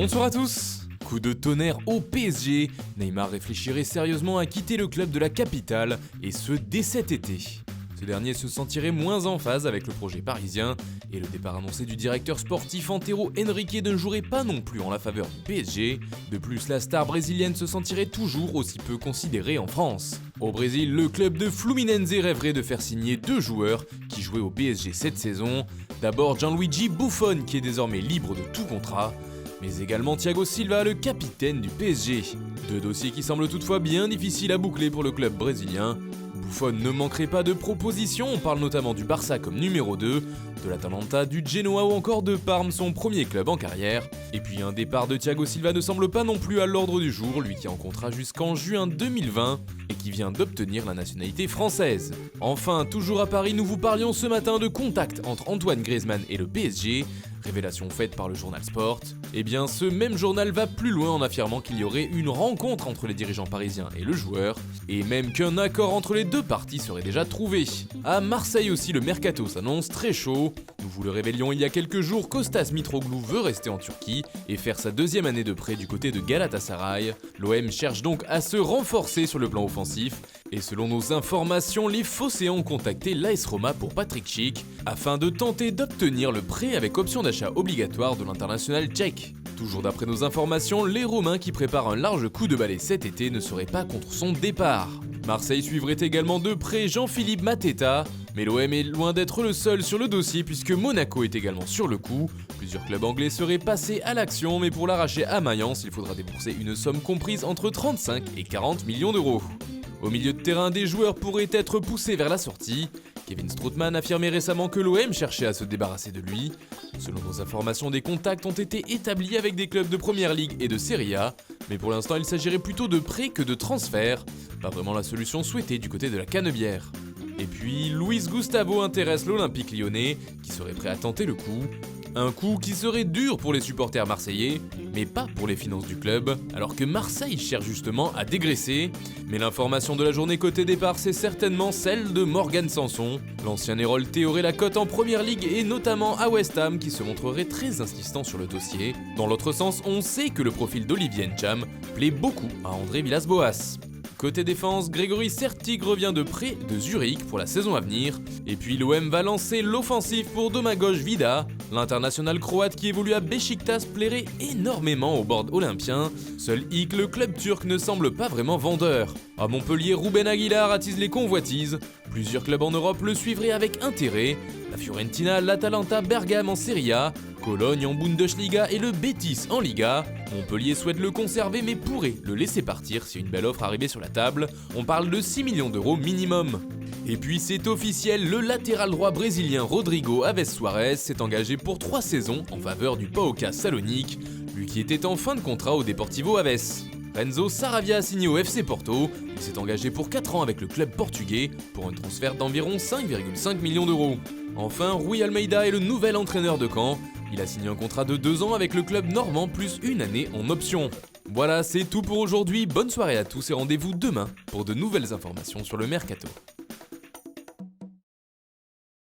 Bonsoir à tous. Coup de tonnerre au PSG, Neymar réfléchirait sérieusement à quitter le club de la capitale, et ce dès cet été. Ce dernier se sentirait moins en phase avec le projet parisien, et le départ annoncé du directeur sportif Antero Henrique ne jouerait pas non plus en la faveur du PSG. De plus, la star brésilienne se sentirait toujours aussi peu considérée en France. Au Brésil, le club de Fluminense rêverait de faire signer deux joueurs qui jouaient au PSG cette saison. D'abord Gianluigi Buffon qui est désormais libre de tout contrat, mais également Thiago Silva, le capitaine du PSG. Deux dossiers qui semblent toutefois bien difficiles à boucler pour le club brésilien. Buffon ne manquerait pas de propositions, on parle notamment du Barça comme numéro 2, de l'Atalanta, du Genoa ou encore de Parme, son premier club en carrière. Et puis un départ de Thiago Silva ne semble pas non plus à l'ordre du jour, lui qui est en contrat jusqu'en juin 2020 et qui vient d'obtenir la nationalité française. Enfin, toujours à Paris, nous vous parlions ce matin de contact entre Antoine Griezmann et le PSG, révélation faite par le journal Sport. Eh bien, ce même journal va plus loin en affirmant qu'il y aurait une rencontre entre les dirigeants parisiens et le joueur, et même qu'un accord entre les deux parties serait déjà trouvé. À Marseille aussi, le mercato s'annonce très chaud. Nous vous le révélions il y a quelques jours, Kostas Mitroglou veut rester en Turquie et faire sa deuxième année de prêt du côté de Galatasaray. L'OM cherche donc à se renforcer sur le plan offensif, et selon nos informations, les Phocéens ont contacté l'AS Roma pour Patrick Schick, afin de tenter d'obtenir le prêt avec option d'achat obligatoire de l'international tchèque. Toujours d'après nos informations, les Romains qui préparent un large coup de balai cet été ne seraient pas contre son départ. Marseille suivrait également de près Jean-Philippe Mateta, mais l'OM est loin d'être le seul sur le dossier puisque Monaco est également sur le coup. Plusieurs clubs anglais seraient passés à l'action, mais pour l'arracher à Mayence, il faudra débourser une somme comprise entre 35 et 40 millions d'euros. Au milieu de terrain, des joueurs pourraient être poussés vers la sortie. Kevin Strootman affirmait récemment que l'OM cherchait à se débarrasser de lui. Selon nos informations, des contacts ont été établis avec des clubs de Première Ligue et de Serie A, mais pour l'instant il s'agirait plutôt de prêts que de transferts. Pas vraiment la solution souhaitée du côté de la Canebière. Et puis, Luis Gustavo intéresse l'Olympique lyonnais, qui serait prêt à tenter le coup. Un coup qui serait dur pour les supporters marseillais, mais pas pour les finances du club, alors que Marseille cherche justement à dégraisser. Mais l'information de la journée côté départ, c'est certainement celle de Morgan Sanson. L'ancien Héroltais aurait la cote en Première Ligue et notamment à West Ham qui se montrerait très insistant sur le dossier. Dans l'autre sens, on sait que le profil d'Olivier Ncham plaît beaucoup à André Villas-Boas. Côté défense, Grégory Sertig revient de près de Zurich pour la saison à venir. Et puis l'OM va lancer l'offensive pour Domagoj Vida. L'international croate qui évolue à Beşiktaş plairait énormément au board olympien. Seul hic, le club turc ne semble pas vraiment vendeur. À Montpellier, Ruben Aguilar attise les convoitises. Plusieurs clubs en Europe le suivraient avec intérêt. La Fiorentina, l'Atalanta, Bergame en Serie A, Cologne en Bundesliga et le Betis en Liga. Montpellier souhaite le conserver mais pourrait le laisser partir si une belle offre arrivait sur la table. On parle de 6 millions d'euros minimum. Et puis c'est officiel, le latéral droit brésilien Rodrigo Aves Suarez s'est engagé pour 3 saisons en faveur du PAOK Salonique, lui qui était en fin de contrat au Deportivo Aves. Renzo Saravia a signé au FC Porto, il s'est engagé pour 4 ans avec le club portugais pour un transfert d'environ 5,5 millions d'euros. Enfin, Rui Almeida est le nouvel entraîneur de Caen, il a signé un contrat de 2 ans avec le club normand plus une année en option. Voilà, c'est tout pour aujourd'hui, bonne soirée à tous et rendez-vous demain pour de nouvelles informations sur le mercato.